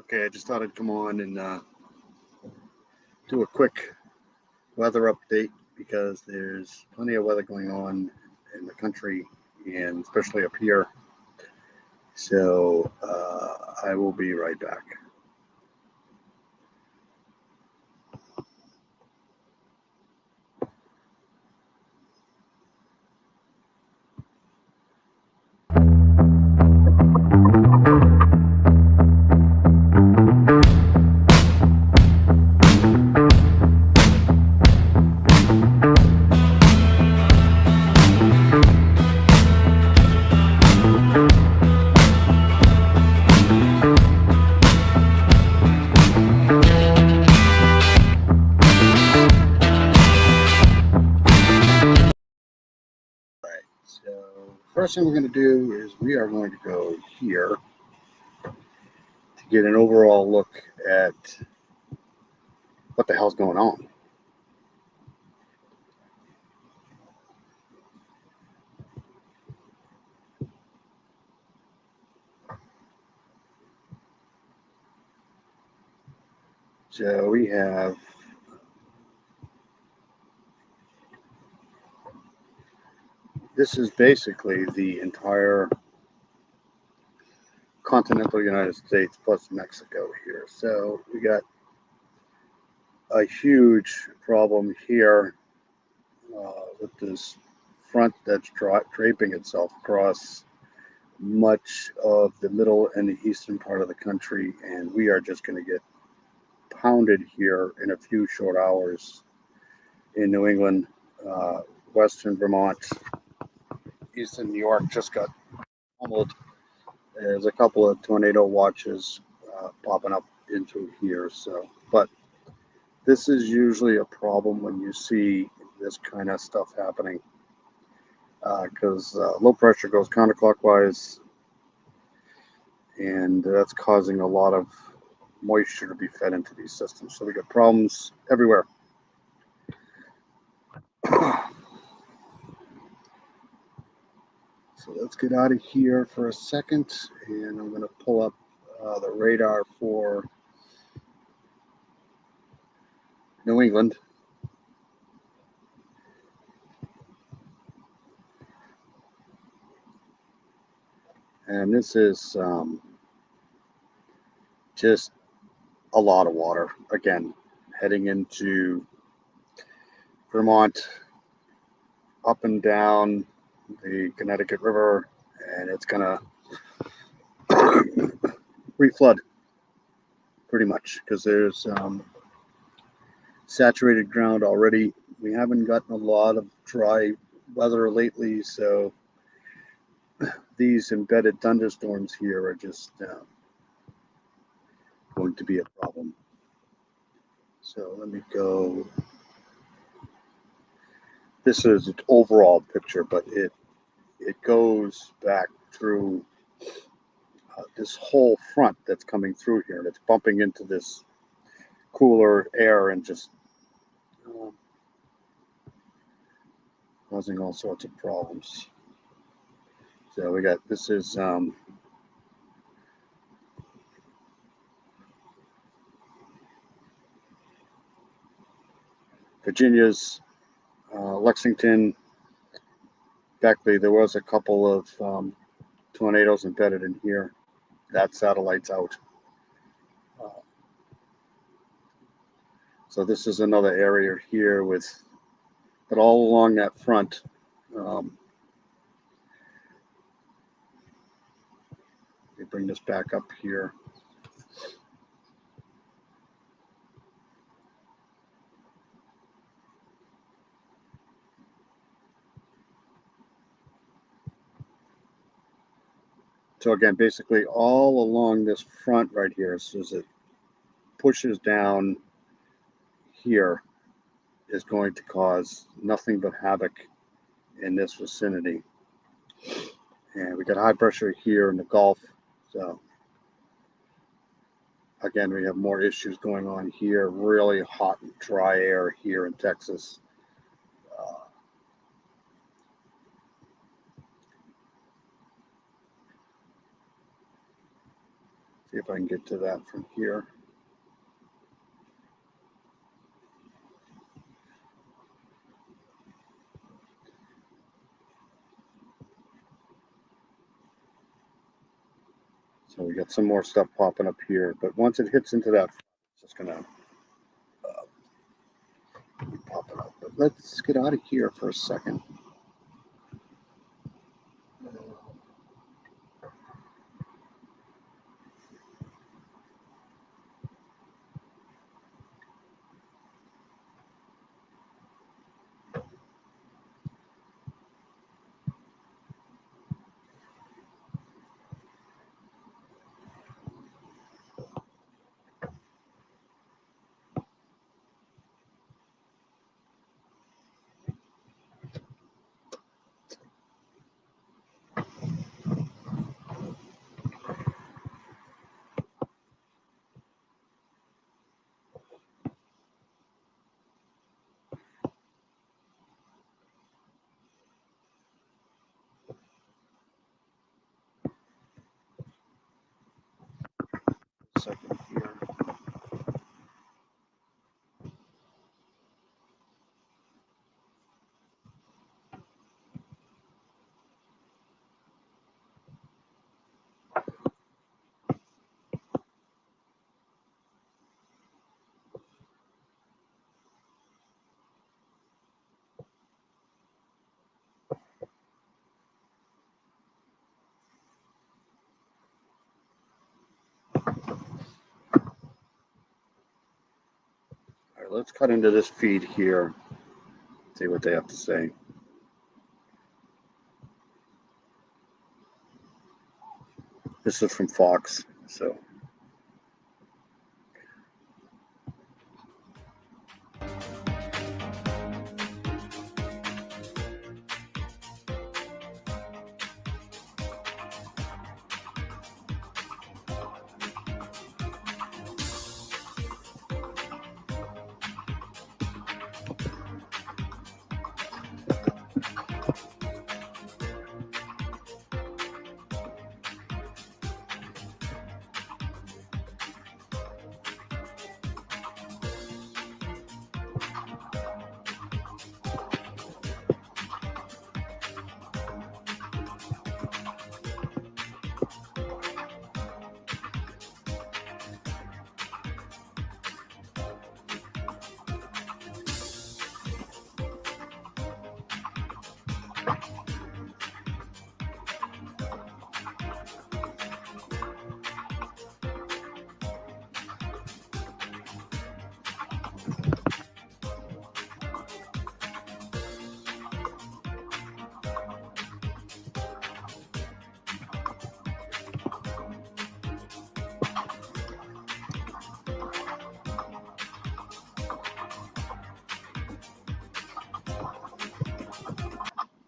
Okay, I just thought I'd come on and do a quick weather update because there's plenty of weather going on in the country and especially up here. So I will be right back. All right. So first thing we're going to do is we are going to go here to get an overall look at what the hell's going on. So we have this is basically the entire continental United States plus Mexico here. So we got a huge problem here with this front that's draping itself across much of the middle and the eastern part of the country, and we are just going to get pounded here in a few short hours in New England, western Vermont, eastern New York just got pummeled. There's a couple of tornado watches popping up into here. So, but this is usually a problem when you see this kind of stuff happening because low pressure goes counterclockwise, and that's causing a lot of moisture to be fed into these systems. So we get problems everywhere. So let's get out of here for a second, and I'm going to pull up the radar for New England. And this is just a lot of water. Again, heading into Vermont, up and down the Connecticut River, and it's going to reflood pretty much because there's saturated ground already. We haven't gotten a lot of dry weather lately, so these embedded thunderstorms here are just going to be a problem. So let me go. This is an overall picture, but it goes back through this whole front that's coming through here, and it's bumping into this cooler air and just causing all sorts of problems. So we got this is Virginia's Lexington. Actually, there was a couple of tornadoes embedded in here. That satellite's out. So this is another area here with, but all along that front. Let me bring this back up here. So again, basically all along this front right here, so as it pushes down here, is going to cause nothing but havoc in this vicinity. And we got high pressure here in the Gulf. So again, we have more issues going on here. Really hot and dry air here in Texas. See if I can get to that from here. So we got some more stuff popping up here, but once it hits into that, it's just gonna keep popping up. But let's get out of here for a second. Second here. All right, let's cut into this feed here. See what they have to say. This is from Fox, so.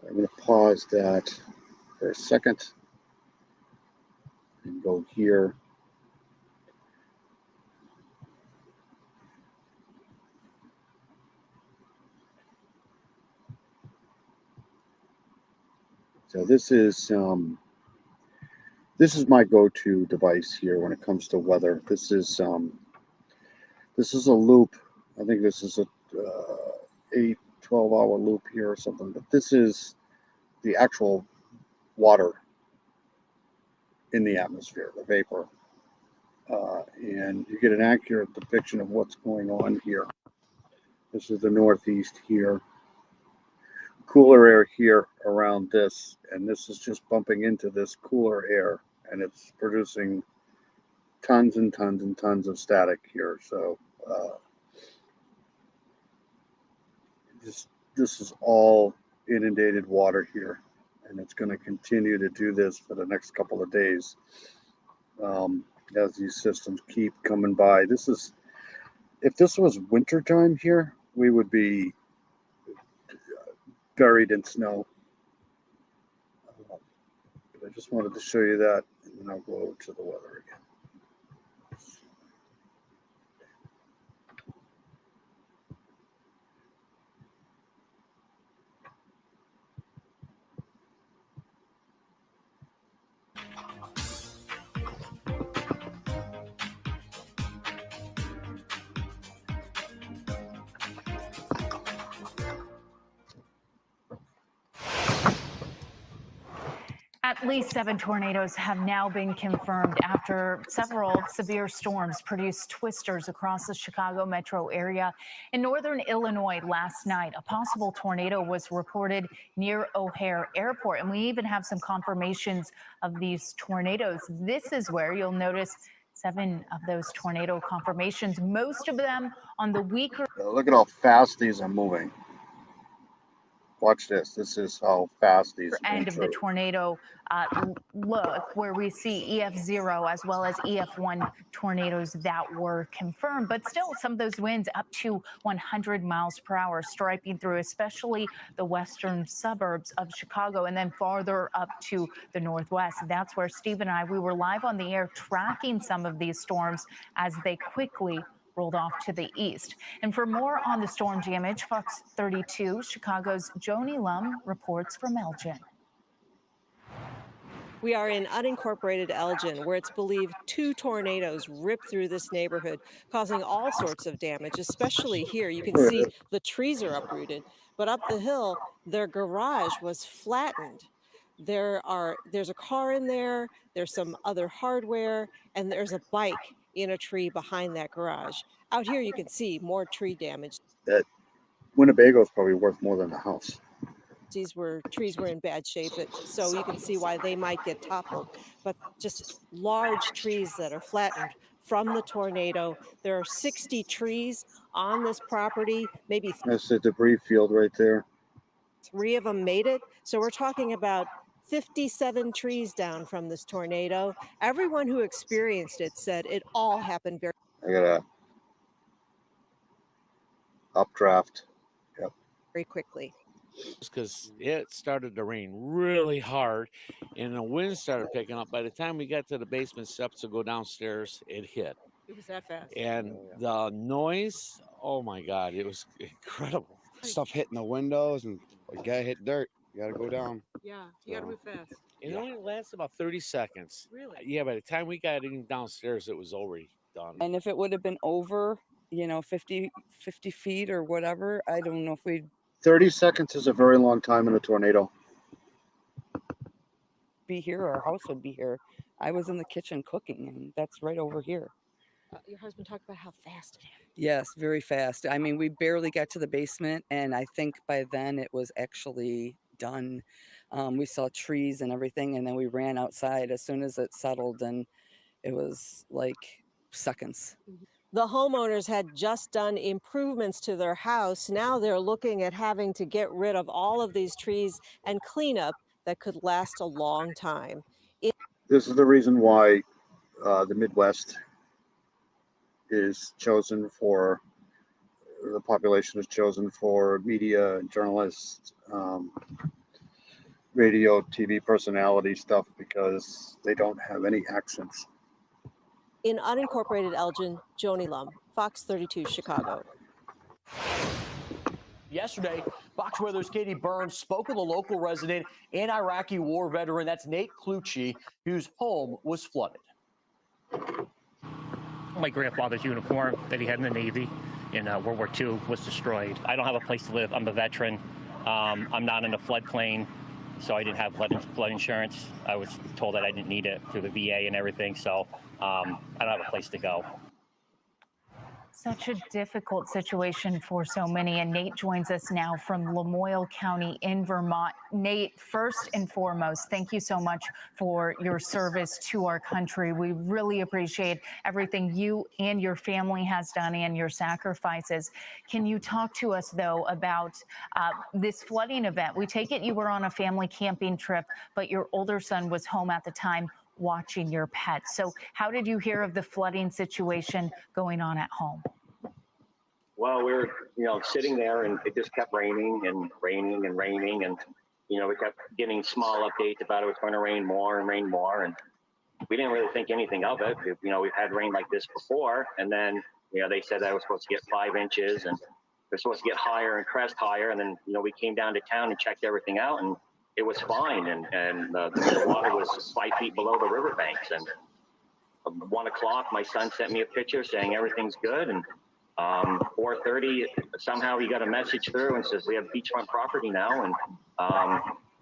I'm going to pause that for a second and go here. So this is my go-to device here when it comes to weather. This is a loop. I think this is a 12-hour loop here or something. But this is the actual water in the atmosphere, the vapor, and you get an accurate depiction of what's going on here. This is the Northeast here. Cooler air here around this, and this is just bumping into this cooler air, and it's producing tons and tons and tons of static here. So this is all inundated water here, and it's going to continue to do this for the next couple of days as these systems keep coming by. This is, if this was wintertime here, we would be buried in snow. But I just wanted to show you that, and then I'll go over to the weather again. At least 7 tornadoes have now been confirmed after several severe storms produced twisters across the Chicago metro area. In northern Illinois last night, a possible tornado was reported near O'Hare Airport, and we even have some confirmations of these tornadoes. This is where you'll notice 7 of those tornado confirmations, most of them on the weaker Look at how fast these are moving. Watch this. This is how fast these are end going of the through. tornado look, where we see EF0 as well as EF1 tornadoes that were confirmed. But still, some of those winds up to 100 miles per hour striping through, especially the western suburbs of Chicago and then farther up to the northwest. That's where Steve and I, we were live on the air tracking some of these storms as they quickly rolled off to the east. And for more on the storm damage, Fox 32 Chicago's Joni Lum reports from Elgin. We are in unincorporated Elgin, where it's believed 2 tornadoes ripped through this neighborhood, causing all sorts of damage, especially here. You can see the trees are uprooted, but up the hill, their garage was flattened. There's a car in there, there's some other hardware, and there's a bike in a tree behind that garage. Out here, you can see more tree damage. That Winnebago is probably worth more than the house. Trees were in bad shape, so you can see why they might get toppled. But just large trees that are flattened from the tornado. There are 60 trees on this property, maybe That's the debris field right there. 3 of them made it. So we're talking about 57 trees down from this tornado. Everyone who experienced it said it all happened very I got a updraft. Yep. very quickly. Because it started to rain really hard and the wind started picking up. By the time we got to the basement steps to go downstairs, it hit. It was that fast. And the noise, oh my God, it was incredible. Stuff hitting the windows, and you gotta hit dirt. You gotta go down. Yeah, you gotta move fast. It only lasted about 30 seconds. Really? Yeah, by the time we got in downstairs, it was already done. And if it would have been over, 50 feet or whatever, I don't know if we'd 30 seconds is a very long time in a tornado. be here. Our house would be here. I was in the kitchen cooking, and that's right over here. Your husband talked about how fast it happened. Yes, very fast. I mean, we barely got to the basement, and I think by then it was actually done. We saw trees and everything, and then we ran outside as soon as it settled, and it was like seconds. The homeowners had just done improvements to their house. Now they're looking at having to get rid of all of these trees and clean up that could last a long time. This is the reason why the Midwest is chosen for, the population is chosen for media, journalists, radio, TV personality stuff, because they don't have any accents. In unincorporated Elgin, Joni Lum, Fox 32 Chicago. Yesterday, Fox Weather's Katie Burns spoke with a local resident and Iraqi war veteran, that's Nate Kluchi, whose home was flooded. My grandfather's uniform that he had in the Navy in World War II was destroyed. I don't have a place to live. I'm a veteran. I'm not in a floodplain, so I didn't have flood insurance. I was told that I didn't need it through the VA and everything, so I don't have a place to go. Such a difficult situation for so many. And Nate joins us now from Lamoille County in Vermont. Nate, first and foremost, thank you so much for your service to our country. We really appreciate everything you and your family has done and your sacrifices. Can you talk to us, though, about this flooding event? We take it you were on a family camping trip, but your older son was home at the time watching your pets. So how did you hear of the flooding situation going on at home? Well, we were, sitting there, and it just kept raining and raining and raining. And, we kept getting small updates about it was going to rain more and rain more. And we didn't really think anything of it. We've had rain like this before. And then, they said that I was supposed to get 5 inches, and they're supposed to get higher and crest higher. And then, we came down to town and checked everything out, and it was fine, and the water was 5 feet below the riverbanks. And at 1 o'clock, my son sent me a picture saying everything's good. And 4:30, somehow he got a message through and says we have beachfront property now, and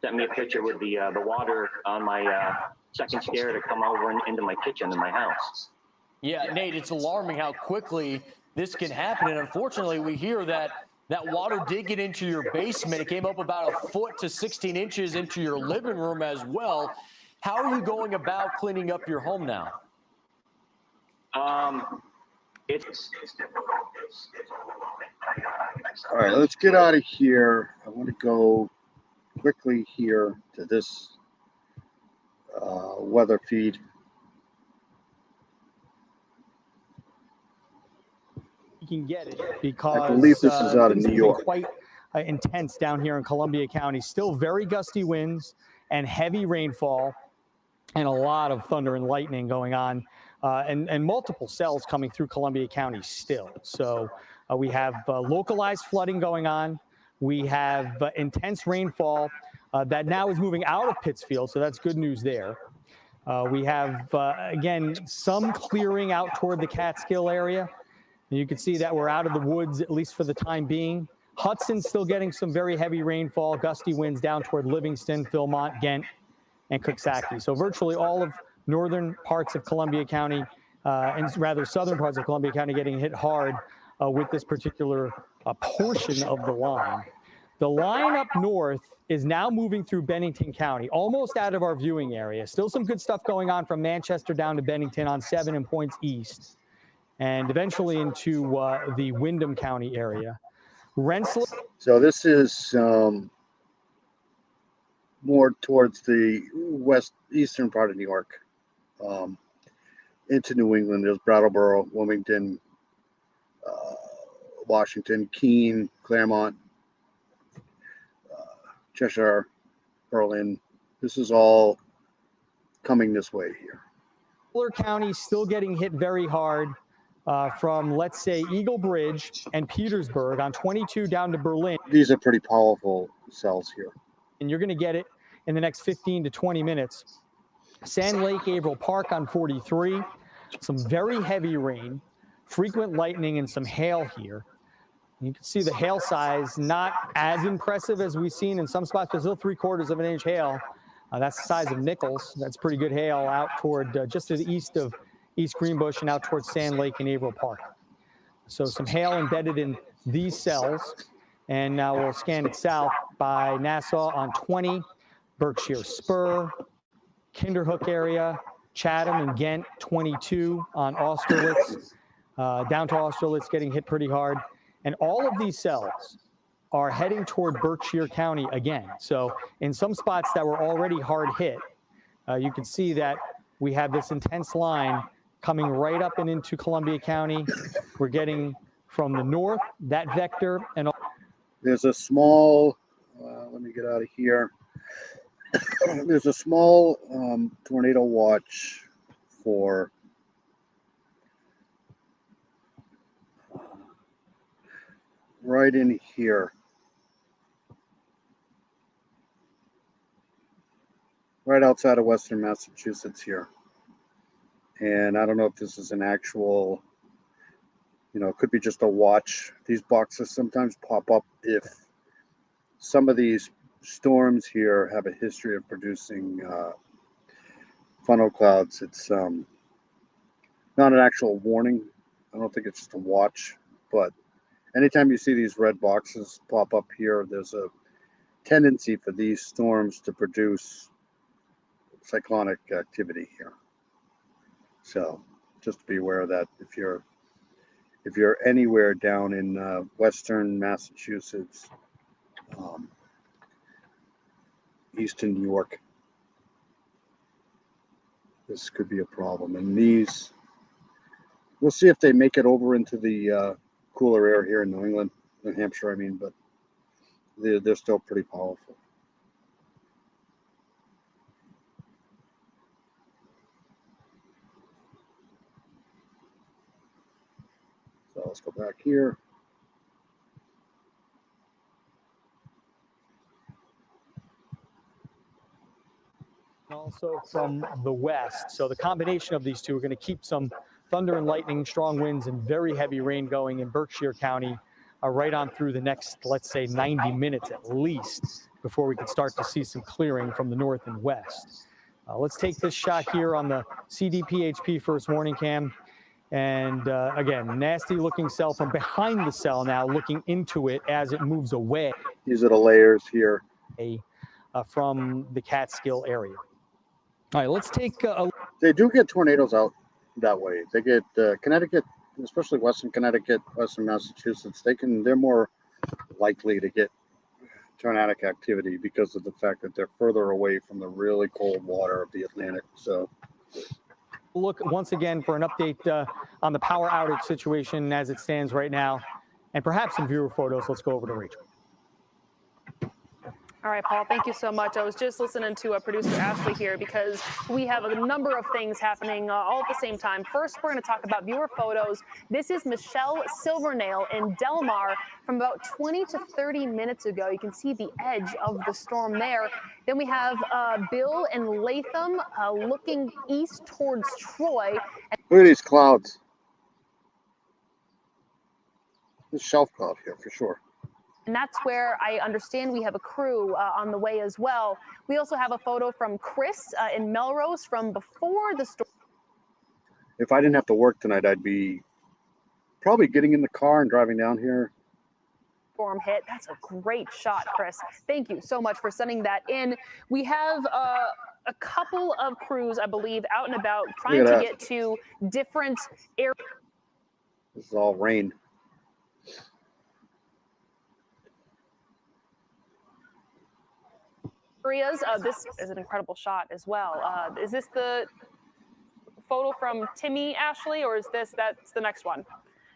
sent me a picture with the water on my second stair to come over and into my kitchen in my house. Yeah, Nate, it's alarming how quickly this can happen. And unfortunately, we hear that water did get into your basement. It came up about a foot to 16 inches into your living room as well. How are you going about cleaning up your home now? It's All right, let's get out of here. I want to go quickly here to this weather feed. You can get it because I believe this is out of things New have been York. quite intense down here in Columbia County. Still very gusty winds and heavy rainfall, and a lot of thunder and lightning going on, and multiple cells coming through Columbia County still. So we have localized flooding going on. We have intense rainfall that now is moving out of Pittsfield, so that's good news there. We have, again, some clearing out toward the Catskill area. You can see that we're out of the woods, at least for the time being. Hudson's still getting some very heavy rainfall, gusty winds down toward Livingston, Philmont, Ghent, and Coxsackie. So virtually all of northern parts of Columbia County, and rather southern parts of Columbia County, getting hit hard with this particular portion of the line. The line up north is now moving through Bennington County, almost out of our viewing area. Still some good stuff going on from Manchester down to Bennington on 7 and points east, and eventually into the Windham County area. Rensselaer. So this is more towards the eastern part of New York, into New England. There's Brattleboro, Wilmington, Washington, Keene, Claremont, Cheshire, Berlin. This is all coming this way here. Fuller County still getting hit very hard from, let's say, Eagle Bridge and Petersburg on 22 down to Berlin. These are pretty powerful cells here. And you're going to get it in the next 15 to 20 minutes. Sand Lake, Averill Park on 43. Some very heavy rain, frequent lightning, and some hail here. You can see the hail size not as impressive as we've seen in some spots, but still 3/4 of an inch hail. That's the size of Nichols. That's pretty good hail out toward just to the east of East Greenbush and out towards Sand Lake and Averill Park. So some hail embedded in these cells. And now we'll scan it south by Nassau on 20, Berkshire Spur, Kinderhook area, Chatham and Ghent 22 on Austerlitz, down to Austerlitz getting hit pretty hard. And all of these cells are heading toward Berkshire County again. So in some spots that were already hard hit, you can see that we have this intense line coming right up and into Columbia County. We're getting from the north, that vector, and there's a small, let me get out of here. There's a small tornado watch for right in here. Right outside of Western Massachusetts here. And I don't know if this is an actual, it could be just a watch. These boxes sometimes pop up if some of these storms here have a history of producing funnel clouds. It's not an actual warning. I don't think it's just a watch, but anytime you see these red boxes pop up here, there's a tendency for these storms to produce cyclonic activity here. So just be aware of that if you're anywhere down in western Massachusetts, eastern New York, this could be a problem. And these, we'll see if they make it over into the cooler air here in New England, New Hampshire, I mean, but they're still pretty powerful. So let's go back here. also from the west. So the combination of these two are going to keep some thunder and lightning, strong winds, and very heavy rain going in Berkshire County right on through the next, let's say, 90 minutes at least before we can start to see some clearing from the north and west. Let's take this shot here on the CDPHP first warning cam. And again, nasty looking cell from behind the cell now, looking into it as it moves away. These are the layers here. From the Catskill area. All right, let's take a. They do get tornadoes out that way. They get Connecticut, especially Western Connecticut, Western Massachusetts. They're more likely to get tornadic activity because of the fact that they're further away from the really cold water of the Atlantic. So. Look once again for an update on the power outage situation as it stands right now, and perhaps some viewer photos. Let's go over to Rachel. All right, Paul, thank you so much. I was just listening to producer Ashley here because we have a number of things happening all at the same time. First, we're going to talk about viewer photos. This is Michelle Silvernail in Delmar from about 20 to 30 minutes ago. You can see the edge of the storm there. Then we have Bill and Latham looking east towards Troy. Look at these clouds. There's shelf cloud here for sure. And that's where I understand we have a crew on the way as well. We also have a photo from Chris in Melrose from before the storm. If I didn't have to work tonight, I'd be probably getting in the car and driving down here. Storm hit. That's a great shot, Chris. Thank you so much for sending that in. We have a couple of crews, I believe, out and about trying to get to different areas. This is all rain. This is an incredible shot as well. Is this the photo from Timmy, Ashley, or is that's the next one?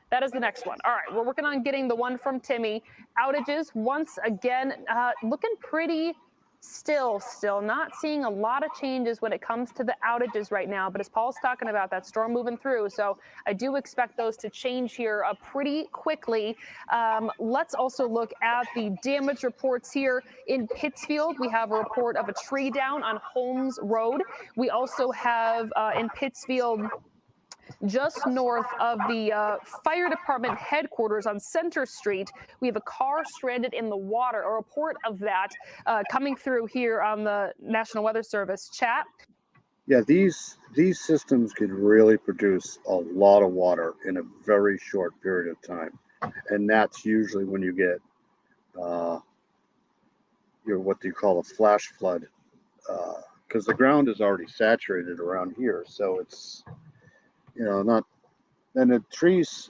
That is the next one. All right, we're working on getting the one from Timmy. Outages, once again, looking pretty still not seeing a lot of changes when it comes to the outages right now. But as Paul's talking about, that storm moving through, so I do expect those to change here pretty quickly. Let's also look at the damage reports here in Pittsfield. We have a report of a tree down on Holmes Road. We also have in Pittsfield, just north of the fire department headquarters on Center Street, we have a car stranded in the water. A report of that coming through here on the National Weather Service chat. Yeah, these systems can really produce a lot of water in a very short period of time, and that's usually when you get what you call a flash flood, because the ground is already saturated around here, so it's not, and the trees,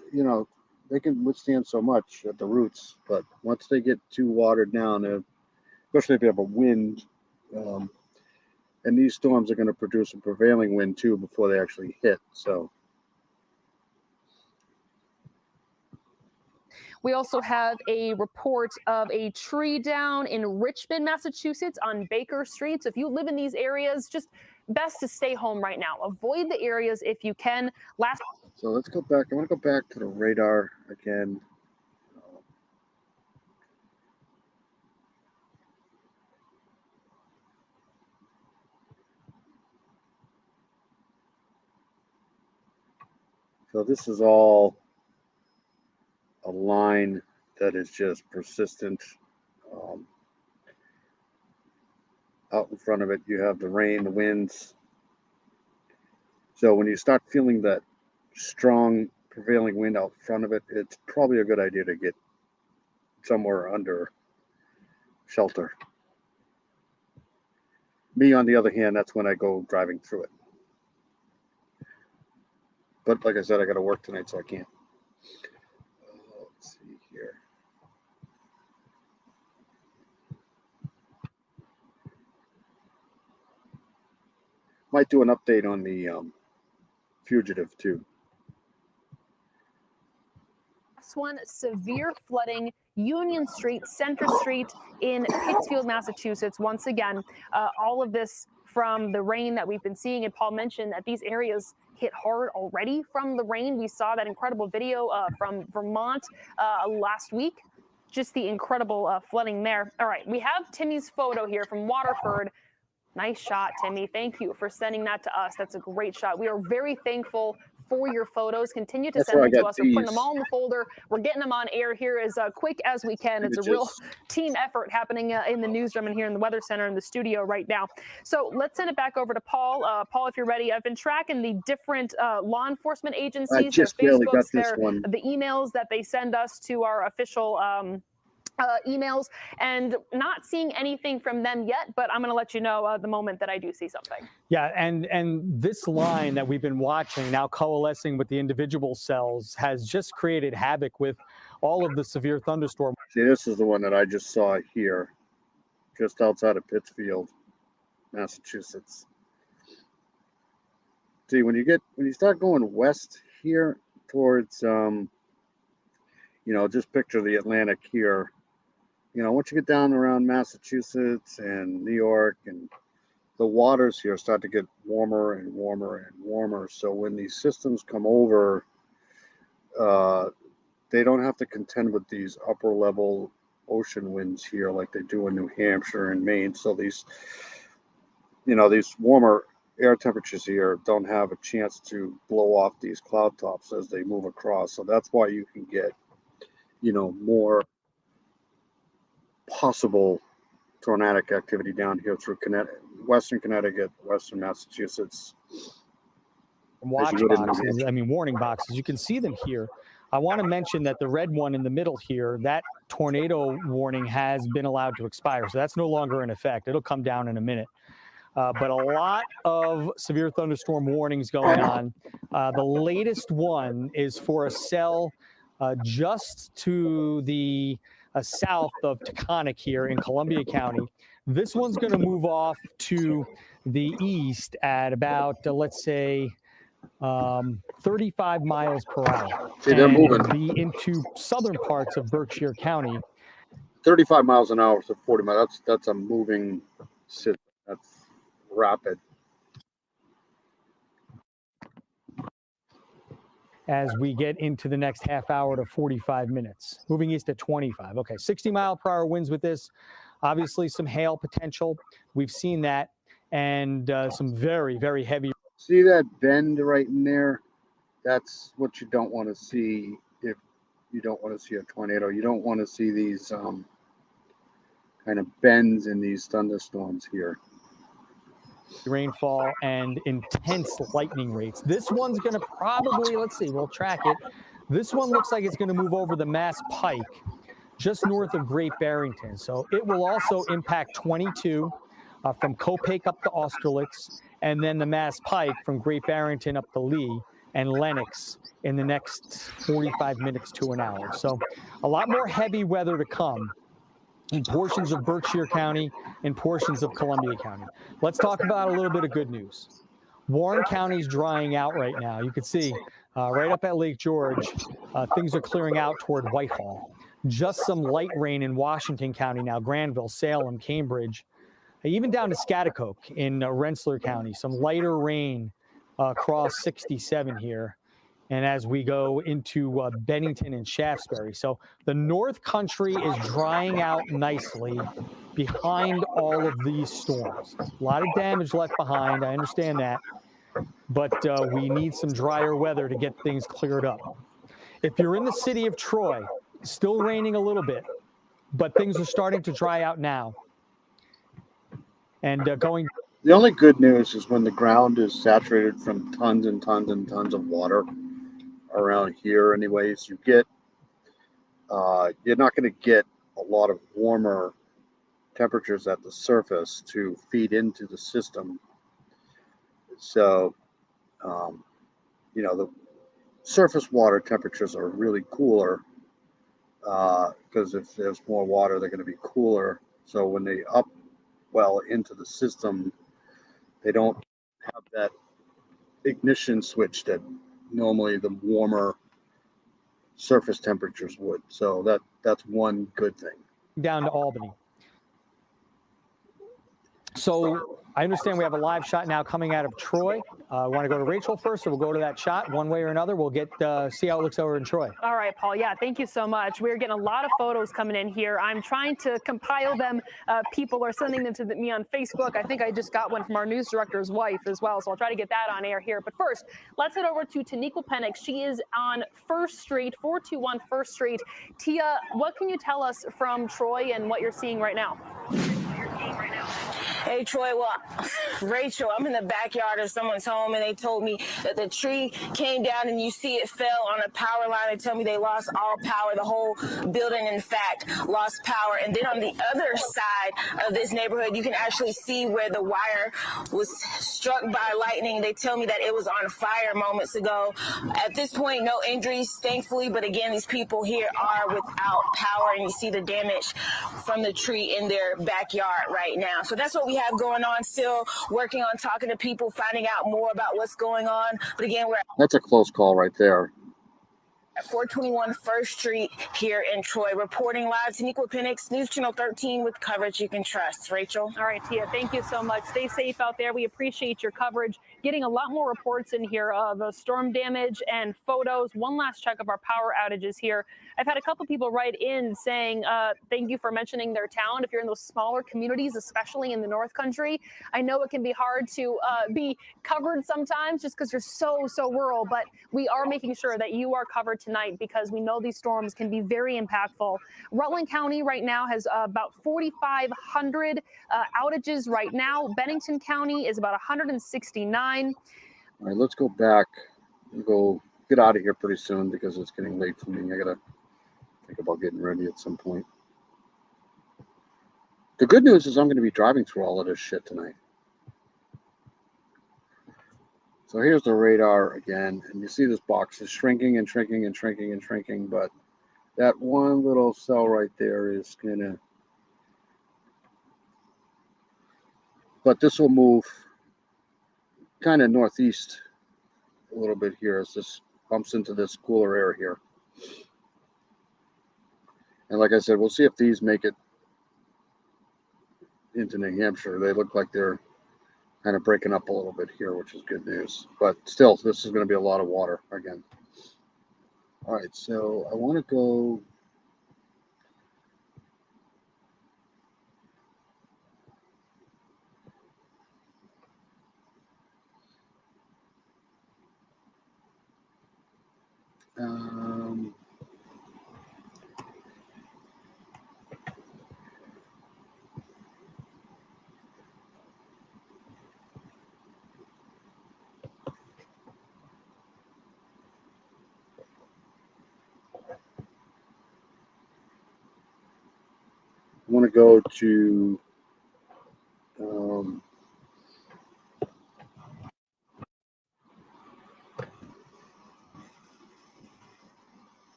they can withstand so much at the roots, but once they get too watered down, especially if you have a wind, and these storms are going to produce a prevailing wind too before they actually hit. So we also have a report of a tree down in Richmond, Massachusetts on Baker Street. So if you live in these areas, just best to stay home right now. Avoid the areas if you can. So let's go back. I want to go back to the radar again. So this is all a line that is just persistent. Out in front of it, you have the rain, the winds. So when you start feeling that strong prevailing wind out front of it, it's probably a good idea to get somewhere under shelter. Me, on the other hand, that's when I go driving through it. But like I said, I got to work tonight, so I can't. Let's see here. Might do an update on the fugitive too. Last one, severe flooding, Union Street, Center Street in Pittsfield, Massachusetts. Once again, all of this from the rain that we've been seeing. And Paul mentioned that these areas hit hard already from the rain. We saw that incredible video from Vermont last week. Just the incredible flooding there. All right, we have Timmy's photo here from Waterford. Nice shot, Timmy. Thank you for sending that to us. That's a great shot. We are very thankful for your photos. Continue to That's send where I them to got us. We're putting them these. all in the folder. We're getting them on air here as quick as we can. It's a real Images. team effort happening in the newsroom and here in the Weather Center in the studio right now. So let's send it back over to Paul. Paul, if you're ready, I've been tracking the different law enforcement I agencies, just their barely got Facebooks, this one. the emails that they send us to our official emails, and not seeing anything from them yet, but I'm going to let you know the moment that I do see something. Yeah, and this line that we've been watching now coalescing with the individual cells has just created havoc with all of the severe thunderstorm. See, this is the one that I just saw here, just outside of Pittsfield, Massachusetts. See, when you start going west here towards, just picture the Atlantic here. Once you get down around Massachusetts and New York, and the waters here start to get warmer and warmer and warmer. So when these systems come over, they don't have to contend with these upper level ocean winds here like they do in New Hampshire and Maine. So these warmer air temperatures here don't have a chance to blow off these cloud tops as they move across. So that's why you can get, more possible tornadic activity down here through Western Connecticut, Western Massachusetts. Watch boxes, warning boxes. You can see them here. I want to mention that the red one in the middle here, that tornado warning has been allowed to expire. So that's no longer in effect. It'll come down in a minute. But a lot of severe thunderstorm warnings going on. The latest one is for a cell just to the south of Taconic here in Columbia County. This one's going to move off to the east at about, let's say, 35 miles per hour. See, they're moving. Be into southern parts of Berkshire County. 35 miles an hour to 40 miles. That's a moving system. That's rapid. As we get into the next half hour to 45 minutes, moving east at 25. Okay, 60-mile-per-hour winds with this. Obviously, some hail potential. We've seen that, and some very, very heavy. See that bend right in there? That's what you don't want to see if you don't want to see a tornado. You don't want to see these kind of bends in these thunderstorms here. Rainfall and intense lightning rates. This one's going to probably, let's see, we'll track it. This one looks like it's going to move over the Mass Pike, just north of Great Barrington. So it will also impact 22 from Copake up to Austerlitz, and then the Mass Pike from Great Barrington up to Lee and Lenox in the next 45 minutes to an hour. So a lot more heavy weather to come in portions of Berkshire County and portions of Columbia County. Let's talk about a little bit of good news. Warren County's drying out right now. You can see right up at Lake George, things are clearing out toward Whitehall. Just some light rain in Washington County now, Granville, Salem, Cambridge, even down to Scotticoke in Rensselaer County. Some lighter rain across 67 here. And as we go into Bennington and Shaftesbury. So the North Country is drying out nicely behind all of these storms. A lot of damage left behind. I understand that. But we need some drier weather to get things cleared up. If you're in the city of Troy, still raining a little bit, but things are starting to dry out now. And going. The only good news is when the ground is saturated from tons and tons and tons of water around here anyways, you're not going to get a lot of warmer temperatures at the surface to feed into the system. So, the surface water temperatures are really cooler because if there's more water, they're going to be cooler. So when they upwell into the system, they don't have that ignition switch that normally the warmer surface temperatures would. So that's one good thing. Down to Albany. So I understand we have a live shot now coming out of Troy. Want to go to Rachel first, or we'll go to that shot one way or another? We'll get see how it looks over in Troy. All right, Paul. Yeah, thank you so much. We're getting a lot of photos coming in here. I'm trying to compile them. People are sending them to me on Facebook. I think I just got one from our news director's wife as well, so I'll try to get that on air here. But first, let's head over to Taniqua Penix. She is on First Street, 421 First Street. Tia, what can you tell us from Troy and what you're seeing right now? Hey, Troy, well, Rachel, I'm in the backyard of someone's home, and they told me that the tree came down and you see it fell on a power line. They tell me they lost all power. The whole building, in fact, lost power. And then on the other side of this neighborhood, you can actually see where the wire was struck by lightning. They tell me that it was on fire moments ago. At this point, no injuries, thankfully. But again, these people here are without power, and you see the damage from the tree in their backyard right now. So that's what we have going on, still working on talking to people, finding out more about what's going on. But again, we're That's a close call right there. at 421 First Street here in Troy. Reporting live, Taniqua Penix, News Channel 13 with coverage you can trust. Rachel. All right, Tia, thank you so much. Stay safe out there. We appreciate your coverage. Getting a lot more reports in here of storm damage and photos. One last check of our power outages here. I've had a couple people write in saying, thank you for mentioning their town. If you're in those smaller communities, especially in the North Country, I know it can be hard to be covered sometimes just because you're so rural, but we are making sure that you are covered tonight because we know these storms can be very impactful. Rutland County right now has about 4,500 outages right now. Bennington County is about 169. All right, let's go back. We'll go get out of here pretty soon because it's getting late for me. I gotta think about getting ready at some point. The good news is I'm going to be driving through all of this shit tonight. So here's the radar again, and you see this box is shrinking and shrinking and shrinking and shrinking, but that one little cell right there is gonna, but this will move kind of northeast a little bit here as this bumps into this cooler air here. And like I said, we'll see if these make it into New Hampshire. They look like they're kind of breaking up a little bit here, which is good news. But still, this is going to be a lot of water again. All right, so I want to go. I want to go to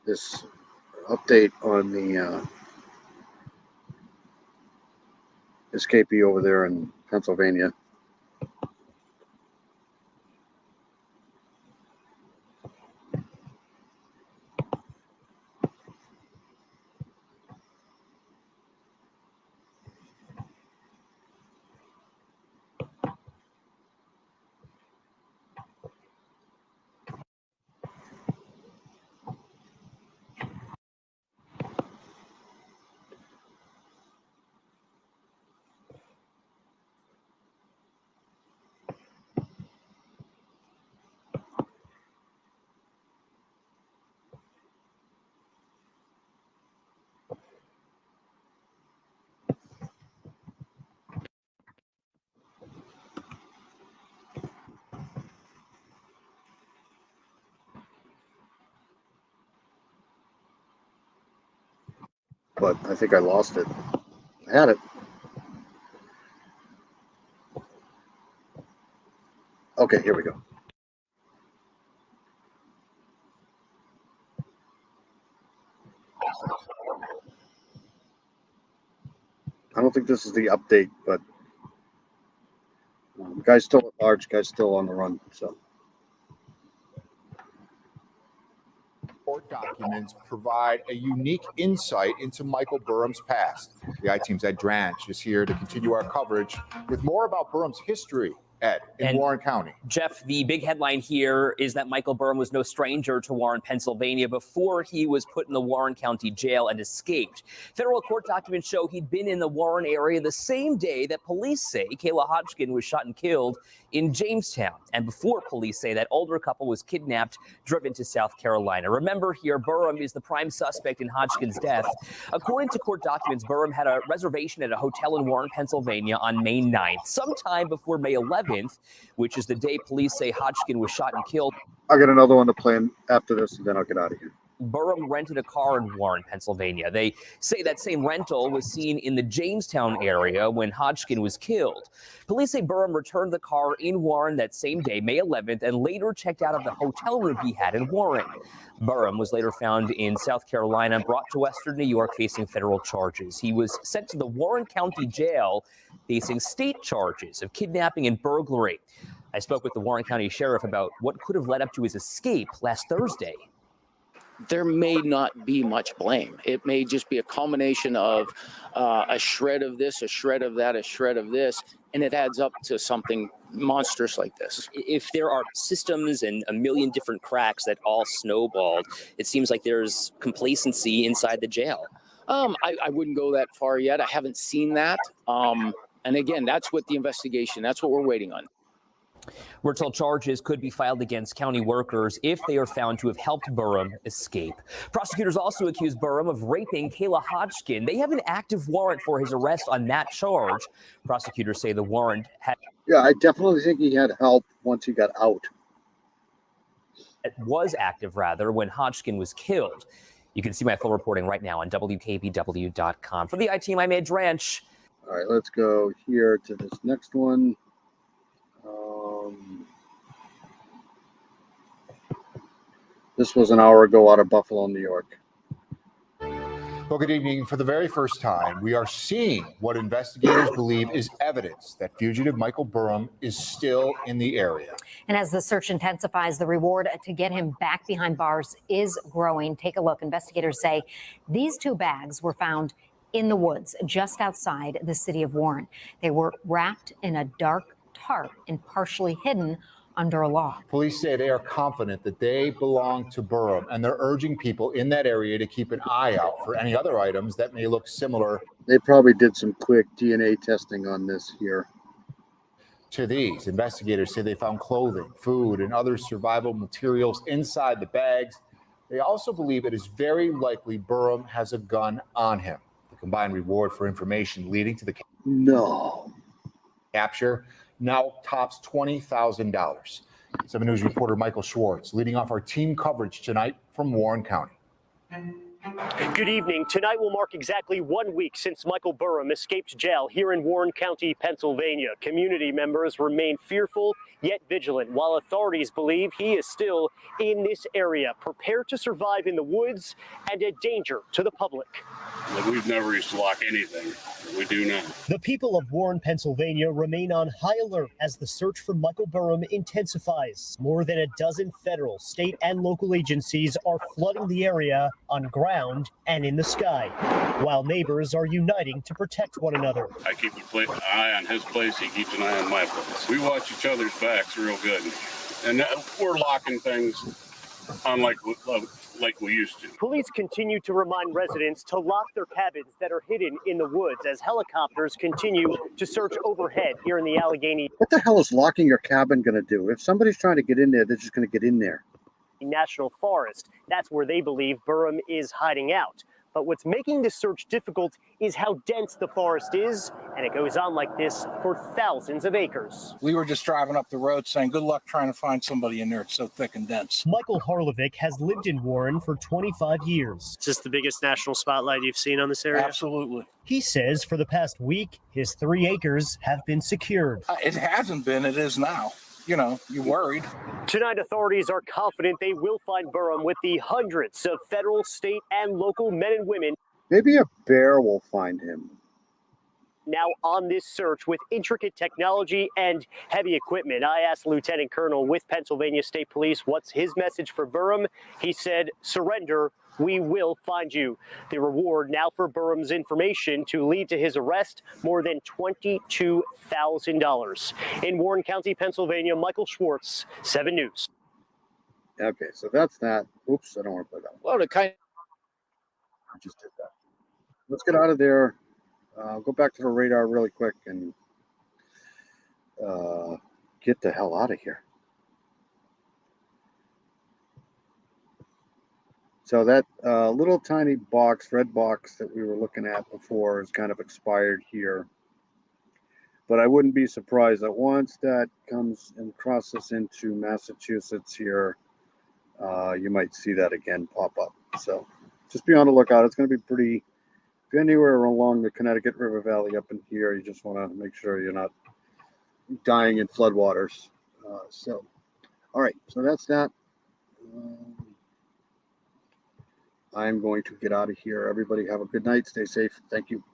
this update on the escapee over there in Pennsylvania. But I think I lost it. I had it. Okay, here we go. I don't think this is the update, but guy's still at large. Guy's still on the run. So. Court documents provide a unique insight into Michael Burham's past. The I-Team's Ed Dranch is here to continue our coverage with more about Burham's history, Ed, in Warren County. Jeff, the big headline here is that Michael Burham was no stranger to Warren, Pennsylvania before he was put in the Warren County Jail and escaped. Federal court documents show he'd been in the Warren area the same day that police say Kayla Hodgkin was shot and killed in Jamestown, and before police say that older couple was kidnapped, driven to South Carolina. Remember here, Burham is the prime suspect in Hodgkin's death. According to court documents, Burham had a reservation at a hotel in Warren, Pennsylvania on May 9th, sometime before May 11th, which is the day police say Hodgkin was shot and killed. I got another one to play after this, and then I'll get out of here. Burham rented a car in Warren, Pennsylvania. They say that same rental was seen in the Jamestown area when Hodgkin was killed. Police say Burham returned the car in Warren that same day, May 11th, and later checked out of the hotel room he had in Warren. Burham was later found in South Carolina, brought to Western New York facing federal charges. He was sent to the Warren County Jail facing state charges of kidnapping and burglary. I spoke with the Warren County Sheriff about what could have led up to his escape last Thursday. There may not be much blame. It may just be a combination of a shred of this, a shred of that, a shred of this, and it adds up to something monstrous like this. If there are systems and a million different cracks that all snowballed, it seems like there's complacency inside the jail. I wouldn't go that far yet. I haven't seen that. And again, that's what the investigation, that's what we're waiting on. We're told charges could be filed against county workers if they are found to have helped Burham escape. Prosecutors also accuse Burham of raping Kayla Hodgkin. They have an active warrant for his arrest on that charge. Prosecutors say the warrant I definitely think he had help once he got out. It was active, rather, when Hodgkin was killed. You can see my full reporting right now on WKBW.com. For the I-Team, I'm Ed Dranch. All right, let's go here to this next one. This was an hour ago out of Buffalo, New York. Well, good evening. For the very first time, we are seeing what investigators believe is evidence that fugitive Michael Burham is still in the area. And as the search intensifies, the reward to get him back behind bars is growing. Take a look. Investigators say these two bags were found in the woods just outside the city of Warren. They were wrapped in a dark tarp and partially hidden under a log. Police say they are confident that they belong to Burham, and they're urging people in that area to keep an eye out for any other items that may look similar. They probably did some quick DNA testing on this here. To these, investigators say they found clothing, food, and other survival materials inside the bags. They also believe it is very likely Burham has a gun on him. The combined reward for information leading to the capture now tops $20,000. 7 News reporter Michael Schwartz leading off our team coverage tonight from Warren County. Good evening. Tonight will mark exactly 1 week since Michael Burham escaped jail here in Warren County, Pennsylvania. Community members remain fearful yet vigilant, while authorities believe he is still in this area, prepared to survive in the woods and a danger to the public. We've never used to lock anything. We do now. The people of Warren, Pennsylvania remain on high alert as the search for Michael Burham intensifies. More than a dozen federal, state, and local agencies are flooding the area on ground and in the sky, while neighbors are uniting to protect one another. I keep an eye on his place. He keeps an eye on my place. We watch each other's backs real good. And we're locking things unlike like we used to. Police continue to remind residents to lock their cabins that are hidden in the woods as helicopters continue to search overhead here in the Allegheny What the hell is locking your cabin going to do? If somebody's trying to get in there, they're just going to get in there. National Forest. That's where they believe Burham is hiding out. But what's making this search difficult is how dense the forest is, and it goes on like this for thousands of acres. We were just driving up the road saying, good luck trying to find somebody in there. It's so thick and dense. Michael Harlovic has lived in Warren for 25 years. Is this the biggest national spotlight you've seen on this area? Absolutely. He says for the past week, his 3 acres have been secured. It hasn't been. It is now. You know, you're worried. Tonight, authorities are confident they will find Burham with the hundreds of federal, state, and local men and women. Maybe a bear will find him. now on this search with intricate technology and heavy equipment. I asked Lieutenant Colonel with Pennsylvania State Police what's his message for Burham. He said, surrender, we will find you. The reward now for Burham's information to lead to his arrest, more than $22,000. In Warren County, Pennsylvania, Michael Schwartz, 7 News. Okay, so that's that. Oops, I don't want to play that. Well, to kind I just did that. Let's get out of there. Go back to the radar really quick and get the hell out of here. So that little tiny box, red box that we were looking at before is kind of expired here. But I wouldn't be surprised that once that comes and crosses into Massachusetts here, you might see that again pop up. So just be on the lookout. It's going to be pretty, if you're anywhere along the Connecticut River Valley up in here, you just want to make sure you're not dying in floodwaters. All right, so that's that. I'm going to get out of here. Everybody have a good night. Stay safe. Thank you.